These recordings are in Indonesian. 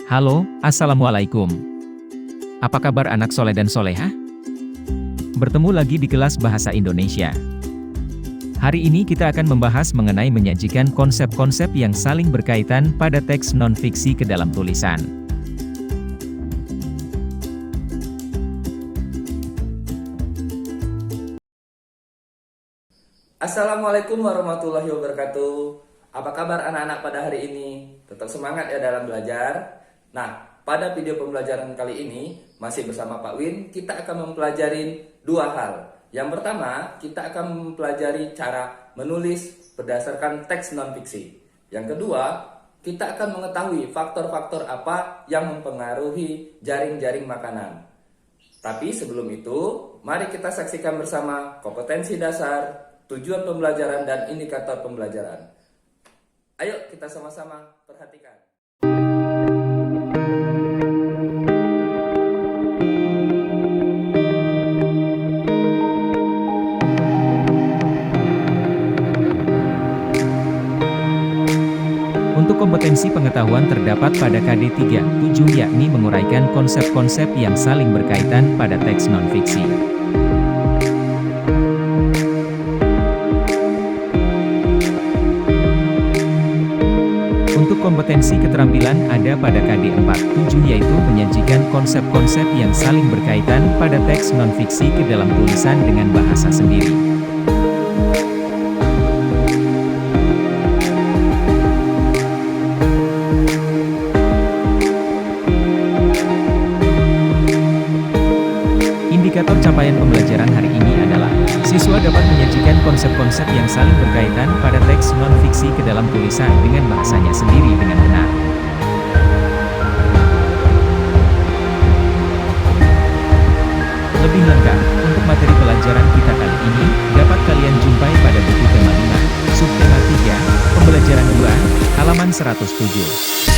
Halo, Assalamualaikum. Apa kabar anak soleh dan solehah? Bertemu lagi di kelas Bahasa Indonesia. Hari ini kita akan membahas mengenai menyajikan konsep-konsep yang saling berkaitan pada teks non-fiksi ke dalam tulisan. Assalamualaikum warahmatullahi wabarakatuh. Apa kabar anak-anak pada hari ini? Tetap semangat ya dalam belajar. Nah, pada video pembelajaran kali ini masih bersama Pak Win, kita akan mempelajari dua hal. Yang pertama, kita akan mempelajari cara menulis berdasarkan teks non-fiksi. Yang kedua, kita akan mengetahui faktor-faktor apa yang mempengaruhi jaring-jaring makanan. Tapi sebelum itu, mari kita saksikan bersama kompetensi dasar, tujuan pembelajaran, dan indikator pembelajaran. Ayo kita sama-sama perhatikan. Untuk kompetensi pengetahuan terdapat pada KD 3.7 yakni menguraikan konsep-konsep yang saling berkaitan pada teks non-fiksi. Untuk kompetensi keterampilan ada pada KD 4.7 yaitu menyajikan konsep-konsep yang saling berkaitan pada teks non-fiksi ke dalam tulisan dengan bahasa sendiri. Indikator capaian pembelajaran hari ini adalah, siswa dapat menyajikan konsep-konsep yang saling berkaitan pada teks non-fiksi ke dalam tulisan dengan bahasanya sendiri dengan benar. Lebih lengkap, untuk materi pelajaran kita kali ini, dapat kalian jumpai pada buku tema 5, subtema 3, pembelajaran 2, halaman 107.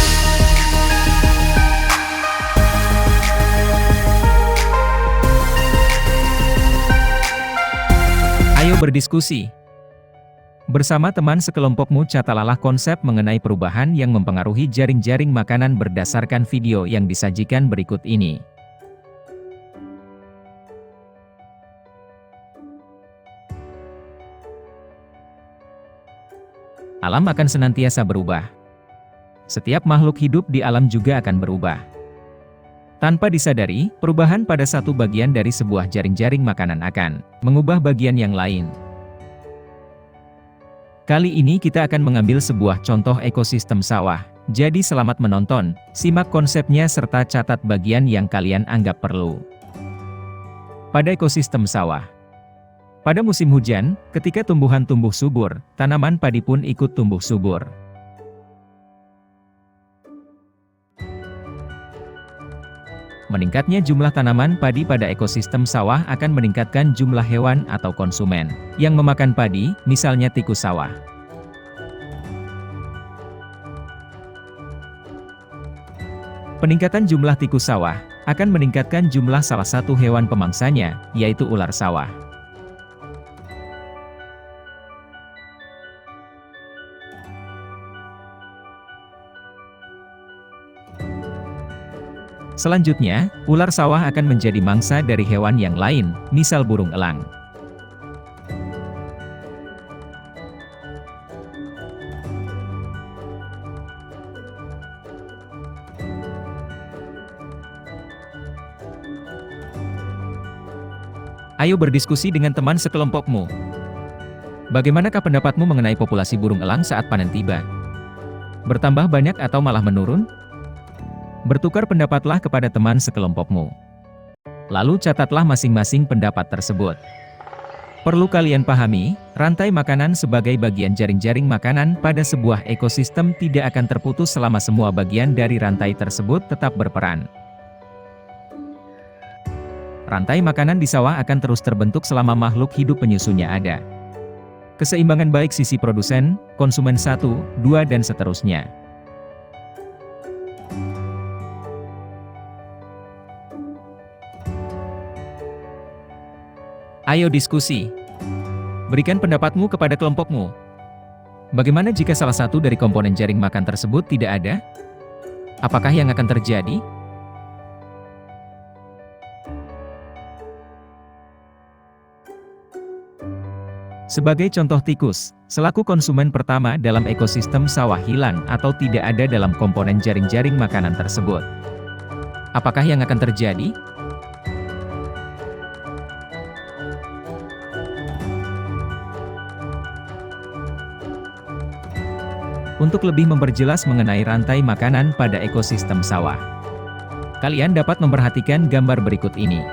Ayo berdiskusi. Bersama teman sekelompokmu catatlah konsep mengenai perubahan yang mempengaruhi jaring-jaring makanan berdasarkan video yang disajikan berikut ini. Alam akan senantiasa berubah. Setiap makhluk hidup di alam juga akan berubah. Tanpa disadari, perubahan pada satu bagian dari sebuah jaring-jaring makanan akan mengubah bagian yang lain. Kali ini kita akan mengambil sebuah contoh ekosistem sawah. Jadi selamat menonton, simak konsepnya serta catat bagian yang kalian anggap perlu. Pada ekosistem sawah. Pada musim hujan, ketika tumbuhan tumbuh subur, tanaman padi pun ikut tumbuh subur. Meningkatnya jumlah tanaman padi pada ekosistem sawah akan meningkatkan jumlah hewan atau konsumen yang memakan padi, misalnya tikus sawah. Peningkatan jumlah tikus sawah akan meningkatkan jumlah salah satu hewan pemangsanya, yaitu ular sawah. Selanjutnya, ular sawah akan menjadi mangsa dari hewan yang lain, misal burung elang. Ayo berdiskusi dengan teman sekelompokmu. Bagaimanakah pendapatmu mengenai populasi burung elang saat panen tiba? Bertambah banyak atau malah menurun? Bertukar pendapatlah kepada teman sekelompokmu. Lalu catatlah masing-masing pendapat tersebut. Perlu kalian pahami, rantai makanan sebagai bagian jaring-jaring makanan pada sebuah ekosistem tidak akan terputus selama semua bagian dari rantai tersebut tetap berperan. Rantai makanan di sawah akan terus terbentuk selama makhluk hidup penyusunnya ada. Keseimbangan baik sisi produsen, konsumen 1, 2 dan seterusnya. Ayo diskusi. Berikan pendapatmu kepada kelompokmu. Bagaimana jika salah satu dari komponen jaring makan tersebut tidak ada? Apakah yang akan terjadi? Sebagai contoh tikus, selaku konsumen pertama dalam ekosistem sawah hilang atau tidak ada dalam komponen jaring-jaring makanan tersebut. Apakah yang akan terjadi? Untuk lebih memperjelas mengenai rantai makanan pada ekosistem sawah, kalian dapat memperhatikan gambar berikut ini.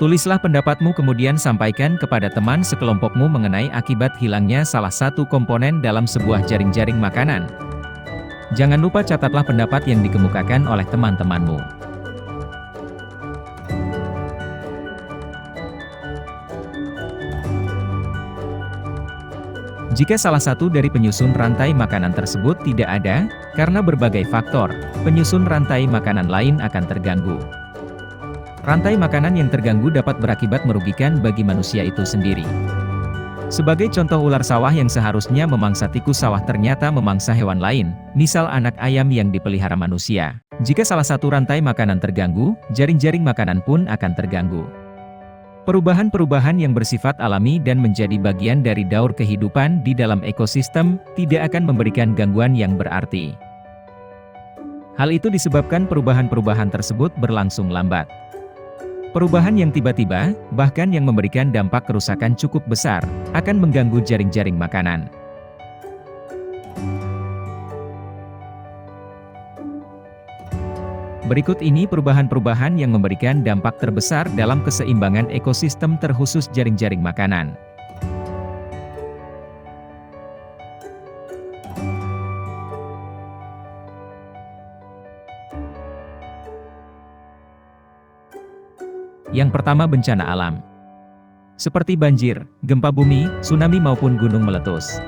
Tulislah pendapatmu kemudian sampaikan kepada teman sekelompokmu mengenai akibat hilangnya salah satu komponen dalam sebuah jaring-jaring makanan. Jangan lupa catatlah pendapat yang dikemukakan oleh teman-temanmu. Jika salah satu dari penyusun rantai makanan tersebut tidak ada, karena berbagai faktor, penyusun rantai makanan lain akan terganggu. Rantai makanan yang terganggu dapat berakibat merugikan bagi manusia itu sendiri. Sebagai contoh, ular sawah yang seharusnya memangsa tikus sawah ternyata memangsa hewan lain, misal anak ayam yang dipelihara manusia. Jika salah satu rantai makanan terganggu, jaring-jaring makanan pun akan terganggu. Perubahan-perubahan yang bersifat alami dan menjadi bagian dari daur kehidupan di dalam ekosistem, tidak akan memberikan gangguan yang berarti. Hal itu disebabkan perubahan-perubahan tersebut berlangsung lambat. Perubahan yang tiba-tiba, bahkan yang memberikan dampak kerusakan cukup besar, akan mengganggu jaring-jaring makanan. Berikut ini perubahan-perubahan yang memberikan dampak terbesar dalam keseimbangan ekosistem terkhusus jaring-jaring makanan. Yang pertama, bencana alam. Seperti banjir, gempa bumi, tsunami maupun gunung meletus.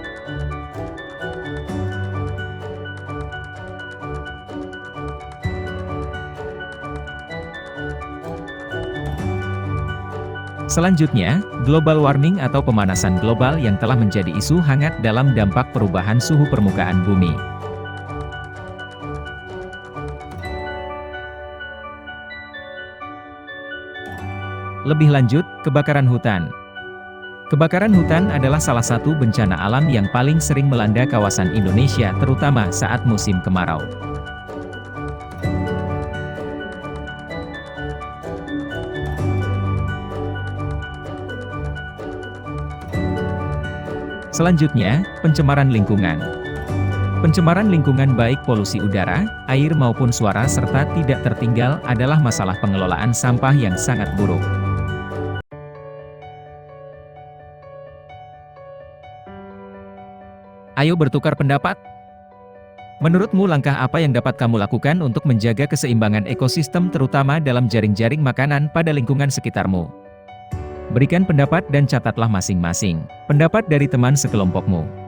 Selanjutnya, global warming atau pemanasan global yang telah menjadi isu hangat dalam dampak perubahan suhu permukaan bumi. Lebih lanjut, kebakaran hutan. Kebakaran hutan adalah salah satu bencana alam yang paling sering melanda kawasan Indonesia, terutama saat musim kemarau. Selanjutnya, pencemaran lingkungan. Pencemaran lingkungan baik polusi udara, air maupun suara serta tidak tertinggal adalah masalah pengelolaan sampah yang sangat buruk. Ayo bertukar pendapat. Menurutmu langkah apa yang dapat kamu lakukan untuk menjaga keseimbangan ekosistem terutama dalam jaring-jaring makanan pada lingkungan sekitarmu? Berikan pendapat dan catatlah masing-masing pendapat dari teman sekelompokmu.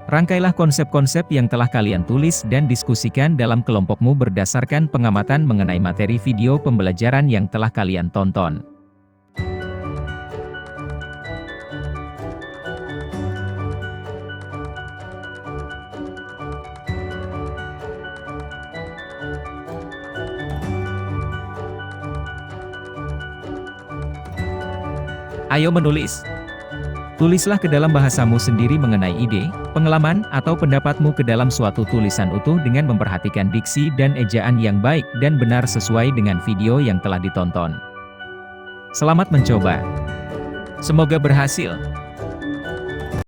Rangkailah konsep-konsep yang telah kalian tulis dan diskusikan dalam kelompokmu berdasarkan pengamatan mengenai materi video pembelajaran yang telah kalian tonton. Ayo menulis. Tulislah ke dalam bahasamu sendiri mengenai ide, pengalaman, atau pendapatmu ke dalam suatu tulisan utuh dengan memperhatikan diksi dan ejaan yang baik dan benar sesuai dengan video yang telah ditonton. Selamat mencoba. Semoga berhasil.